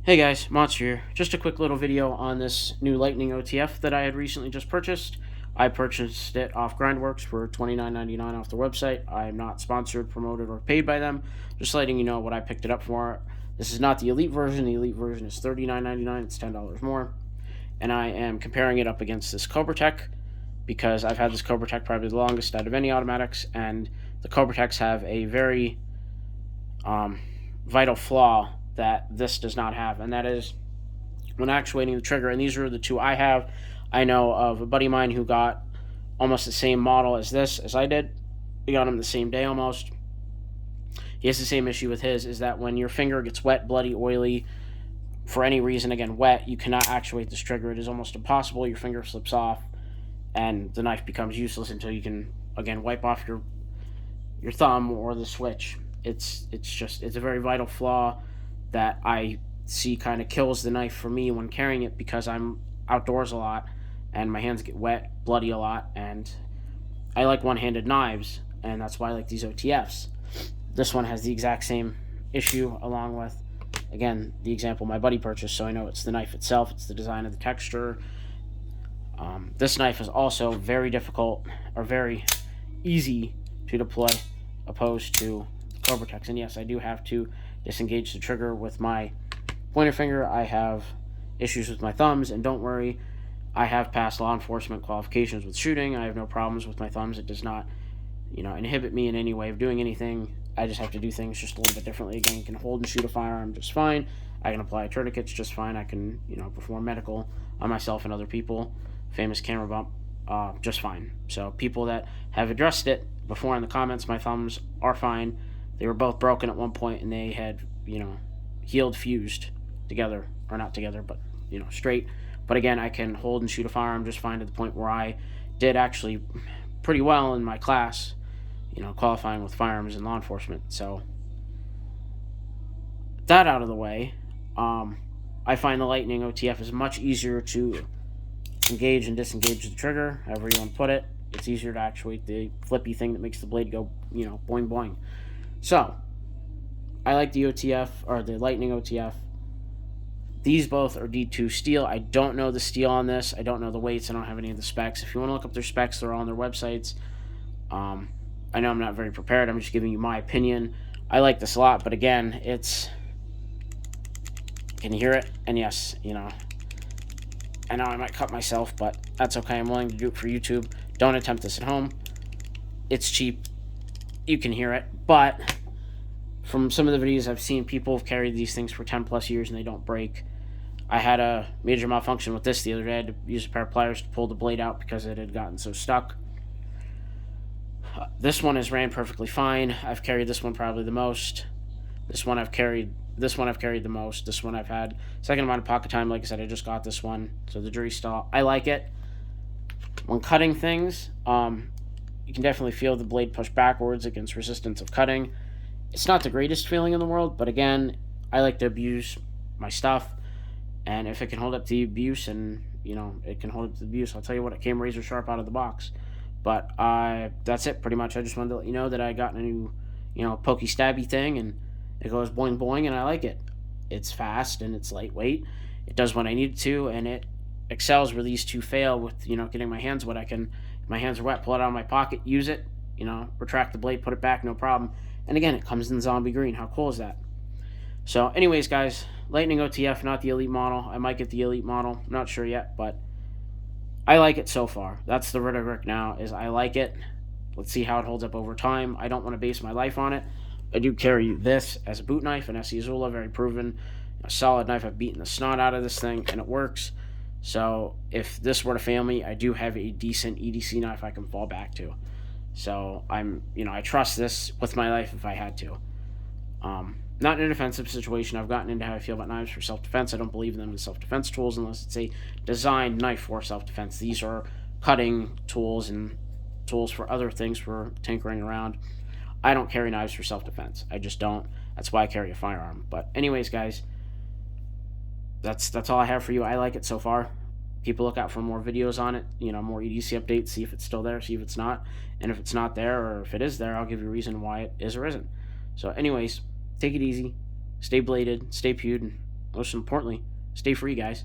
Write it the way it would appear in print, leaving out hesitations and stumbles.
Hey guys, Monster here. Just a quick little video on this new Lightning OTF that I had recently just purchased. I purchased it off Grindworks for $29.99 off their website. I am not sponsored, promoted, or paid by them. Just letting you know what I picked it up for. This is not the Elite version. The Elite version is $39.99. It's $10 more. And I am comparing it up against this Cobra Tech because I've had this Cobra Tech probably the longest out of any automatics, and the Cobra Techs have a very vital flaw that this does not have, and that is when actuating the trigger. And these are the two I have. I know of a buddy of mine who got almost the same model as this as I did. We got him the same day almost. He has the same issue with his, is that when your finger gets wet, bloody, oily, for any reason, again, wet, you cannot actuate this trigger. It is almost impossible. Your finger slips off, and the knife becomes useless until you can, again, wipe off your thumb or the switch. It's a very vital flaw that I see kind of kills the knife for me when carrying it, because I'm outdoors a lot and my hands get wet, bloody a lot, and I like one-handed knives, and that's why I like these OTFs. This one has the exact same issue, along with, again, the example my buddy purchased, so I know it's the knife itself, it's the design of the texture. This knife is also very difficult, or very easy to deploy, opposed to Cobra Techs. And yes, I do have to disengage the trigger with my pointer finger. I have issues with my thumbs, and don't worry, I have passed law enforcement qualifications with shooting. I have no problems with my thumbs. It does not, inhibit me in any way of doing anything. I just have to do things just a little bit differently. Again, you can hold and shoot a firearm just fine. I can apply tourniquets just fine. I can, perform medical on myself and other people. Famous camera bump, just fine. So people that have addressed it before in the comments, my thumbs are fine. They were both broken at one point, and they had, healed, fused together, or not together, but, straight. But again, I can hold and shoot a firearm just fine, to the point where I did actually pretty well in my class, qualifying with firearms and law enforcement. So that out of the way, I find the Lightning OTF is much easier to engage and disengage the trigger, however you want to put it. It's easier to actuate the flippy thing that makes the blade go, boing boing. So, I like the OTF, or the Lightning OTF. These both are D2 steel. I don't know the steel on this. I don't know the weights. I don't have any of the specs. If you want to look up their specs, they're on their websites. I know I'm not very prepared. I'm just giving you my opinion. I like this a lot, but again, can you hear it? And yes, I know I might cut myself, but that's okay. I'm willing to do it for YouTube. Don't attempt this at home. It's cheap. You can hear it, but from some of the videos I've seen, people have carried these things for 10 plus years and they don't break. I had a major malfunction with this the other day. I had to use a pair of pliers to pull the blade out because it had gotten so stuck. This one has ran perfectly fine. I've carried this one probably the most. This one I've carried the most. This one I've had second amount of pocket time. Like I said, I just got this one, so the jury's still. I like it. When cutting things, you can definitely feel the blade push backwards against resistance of cutting. It's not the greatest feeling in the world, but again, I like to abuse my stuff, and if it can hold up to the abuse, and it can hold up to the abuse, I'll tell you what, it came razor sharp out of the box. But that's it pretty much. I just wanted to let you know that I got a new, pokey stabby thing, and it goes boing boing, and I like it. It's fast and it's lightweight. It does what I need it to, and it excels where these two fail with, getting my hands wet. I can, if my hands are wet, pull it out of my pocket, use it, retract the blade, put it back, no problem. And again, it comes in Zombie Green. How cool is that? So anyways, guys, Lightning OTF, not the Elite model. I might get the Elite model. I'm not sure yet, but I like it so far. That's the rhetoric now, is I like it. Let's see how it holds up over time. I don't want to base my life on it. I do carry this as a boot knife, an SE Azula, very proven, a solid knife. I've beaten the snot out of this thing, and it works. So if this were to fail me, I do have a decent EDC knife I can fall back to. So I trust this with my life if I had to. Not in a defensive situation. I've gotten into how I feel about knives for self-defense. I don't believe in them as self-defense tools unless it's a designed knife for self-defense. These are cutting tools and tools for other things, for tinkering around. I don't carry knives for self-defense. I just don't. That's why I carry a firearm. But anyways, guys, that's all I have for you. I like it so far. People look out for more videos on it, more EDC updates, see if it's still there, see if it's not. And if it's not there, or if it is there, I'll give you a reason why it is or isn't. So anyways, take it easy, stay bladed, stay pewed, and most importantly, stay free, guys.